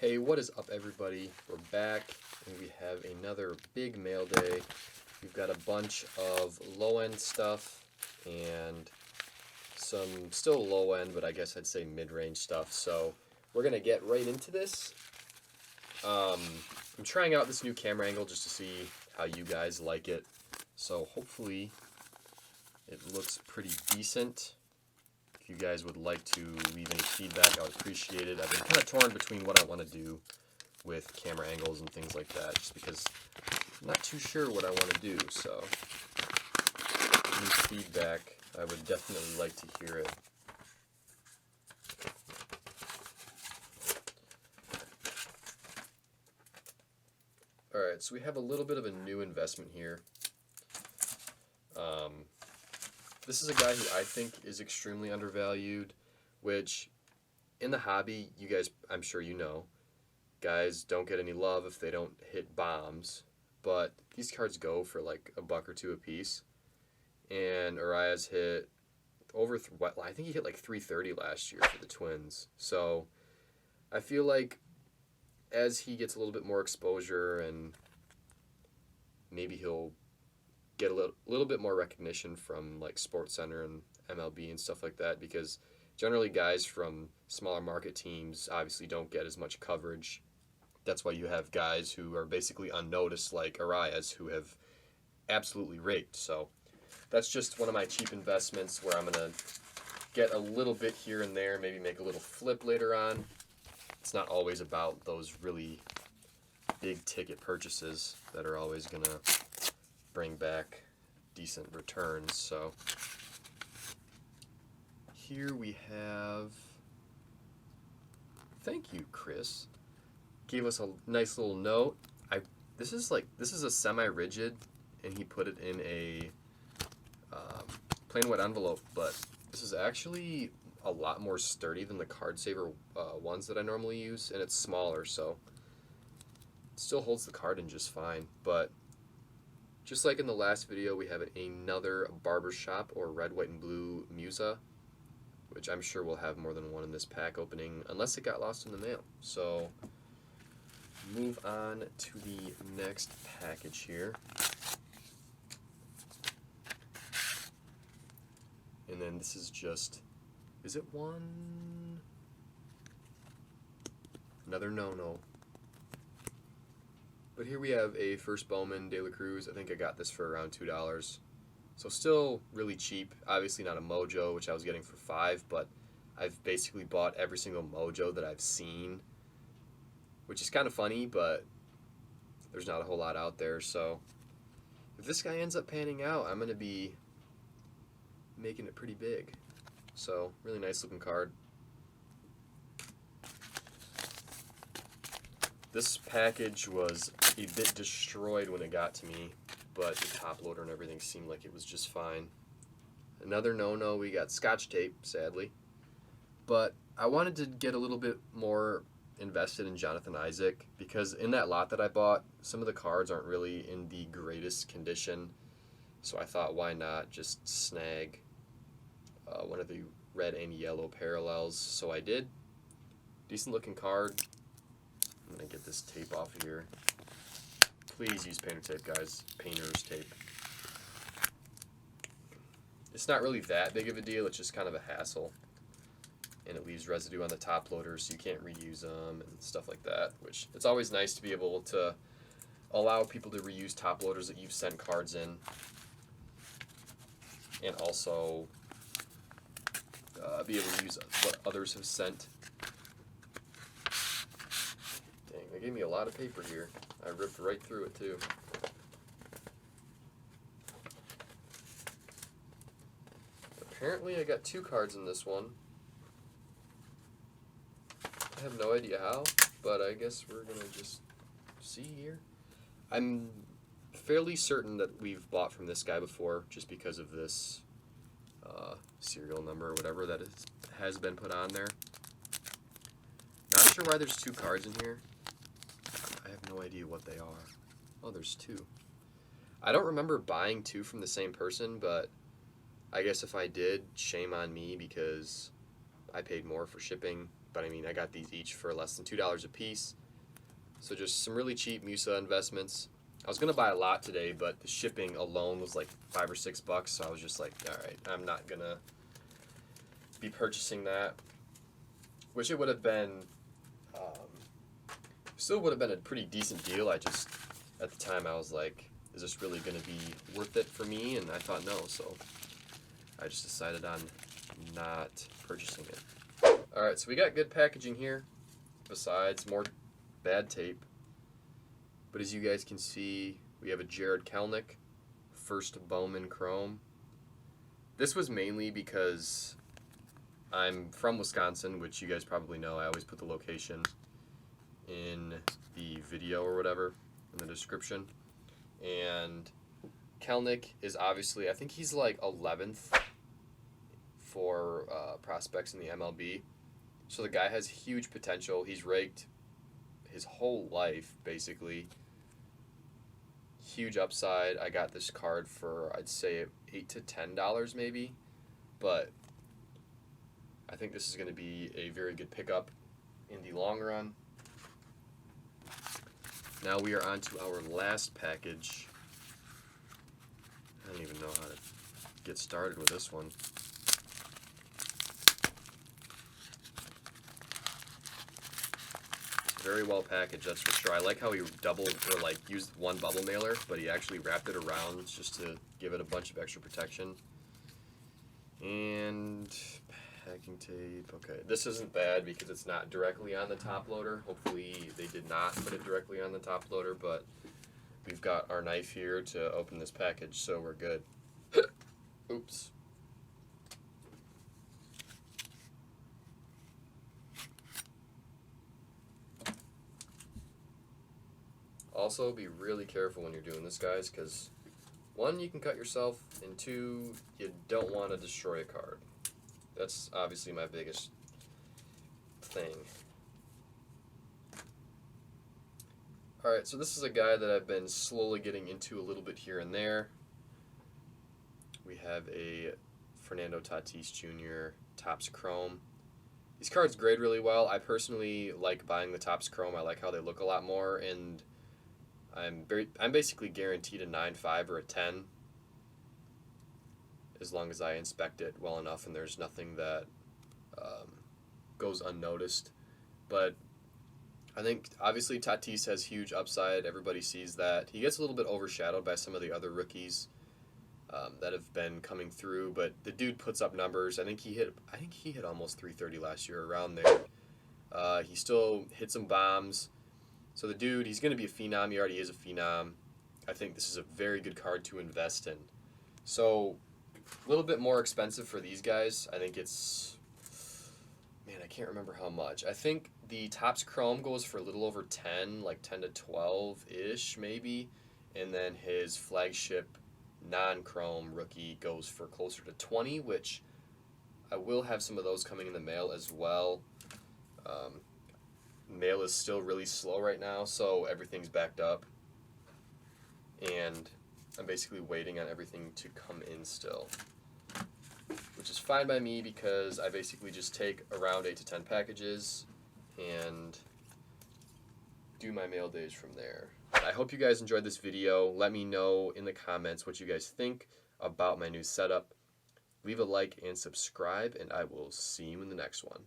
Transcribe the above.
Hey, what is up, everybody? We're back, and we have another big mail day. We've got a bunch of low-end stuff and some still low-end, but I guess I'd say mid-range stuff. So we're going to get right into this. I'm trying out this new camera angle just to see how you guys like it. So hopefully it looks pretty decent. If you guys would like to leave any feedback, I would appreciate it. I've been kind of torn between what I want to do with camera angles and things like that, just because I'm not too sure what I want to do. So any feedback, I would definitely like to hear it. Alright, so we have a little bit of a new investment here. This is a guy who I think is extremely undervalued, which in the hobby, you guys, I'm sure you know, guys don't get any love if they don't hit bombs, but these cards go for like $1 or $2 a piece, and Uriah's hit over, I think he hit like 330 last year for the Twins, so I feel like as he gets a little bit more exposure and maybe he'll get a little bit more recognition from like SportsCenter and MLB and stuff like that, because generally guys from smaller market teams obviously don't get as much coverage. That's why you have guys who are basically unnoticed like Uriah's who have absolutely raked. So that's just one of my cheap investments where I'm going to get a little bit here and there, maybe make a little flip later on. It's not always about those really big ticket purchases that are always going to bring back decent returns. So here we have, thank you, Chris. Gave us a nice little note. This is a semi-rigid, and he put it in a plain white envelope, but this is actually a lot more sturdy than the card saver ones that I normally use, and it's smaller, so it still holds the card in just fine. But just like in the last video, we have another barbershop or red, white, and blue Musa, which I'm sure we'll have more than one in this pack opening, unless it got lost in the mail. So move on to the next package here. And then this is just, is it one? Another no-no. But here we have a first Bowman De La Cruz. I think I got this for around $2. So still really cheap. Obviously not a Mojo, which I was getting for $5, but I've basically bought every single Mojo that I've seen, which is kind of funny, but there's not a whole lot out there. So if this guy ends up panning out, I'm going to be making it pretty big. So really nice looking card. This package was a bit destroyed when it got to me, but the top loader and everything seemed like it was just fine. Another no-no, we got Scotch tape, sadly. But I wanted to get a little bit more invested in Jonathan Isaac, because in that lot that I bought, some of the cards aren't really in the greatest condition. So I thought, why not just snag one of the red and yellow parallels. So I did. Decent looking card. I'm going to get this tape off of here. Please use painter tape, guys. Painter's tape. It's not really that big of a deal. It's just kind of a hassle. And it leaves residue on the top loader, so you can't reuse them and stuff like that. Which, it's always nice to be able to allow people to reuse top loaders that you've sent cards in. And also be able to use what others have sent. Dang, they gave me a lot of paper here. I ripped right through it too. Apparently I got 2 cards in this one. I have no idea how, but I guess we're gonna just see here. I'm fairly certain that we've bought from this guy before, just because of this serial number or whatever that has been put on there. Not sure why there's 2 cards in here. I have no idea what they are. Oh, there's 2. I don't remember buying 2 from the same person, but I guess if I did, shame on me, because I paid more for shipping but I mean, I got these each for less than $2 a piece. So just some really cheap Musa investments. I was gonna buy a lot today, but the shipping alone was like $5 or $6, so I was just like, all right, I'm not gonna be purchasing that. Which it would have been, still would have been a pretty decent deal. I just, at the time, I was like, is this really gonna be worth it for me? And I thought no, so I just decided on not purchasing it. All right, so we got good packaging here, besides more bad tape. But as you guys can see, we have a Jared Kelenic, first Bowman Chrome. This was mainly because I'm from Wisconsin, which you guys probably know. I always put the location in the video or whatever, in the description. And Kelenic is obviously, I think he's like 11th for prospects in the MLB. So the guy has huge potential. He's raked his whole life, basically. Huge upside. I got this card for, I'd say, $8 to $10 maybe. But I think this is going to be a very good pickup in the long run. Now we are on to our last package. I don't even know how to get started with this one. Very well packaged, that's for sure. I like how he doubled, or like used one bubble mailer, but he actually wrapped it around just to give it a bunch of extra protection. And packing tape. Okay, this isn't bad because it's not directly on the top loader. Hopefully they did not put it directly on the top loader, but we've got our knife here to open this package, so we're good. Oops. Also, be really careful when you're doing this, guys, because one, you can cut yourself, and two, you don't want to destroy a card. That's obviously my biggest thing. Alright, so this is a guy that I've been slowly getting into a little bit here and there. We have a Fernando Tatis Jr. Topps Chrome. These cards grade really well. I personally like buying the Topps Chrome. I like how they look a lot more, and I'm basically guaranteed a 9.5 or a 10 as long as I inspect it well enough and there's nothing that goes unnoticed. But I think obviously Tatis has huge upside. Everybody sees that. He gets a little bit overshadowed by some of the other rookies that have been coming through, but the dude puts up numbers. I think he hit almost 330 last year, around there. He still hit some bombs. So the dude, he's going to be a phenom. He already is a phenom. I think this is a very good card to invest in. So a little bit more expensive for these guys. I think it's, man, I can't remember how much. I think the Topps Chrome goes for a little over 10, like 10 to 12-ish maybe. And then his flagship non-Chrome rookie goes for closer to 20, which I will have some of those coming in the mail as well. Mail is still really slow right now, so everything's backed up. And I'm basically waiting on everything to come in still, which is fine by me because I basically just take around 8 to 10 packages and do my mail days from there. I hope you guys enjoyed this video. Let me know in the comments what you guys think about my new setup. Leave a like and subscribe, and I will see you in the next one.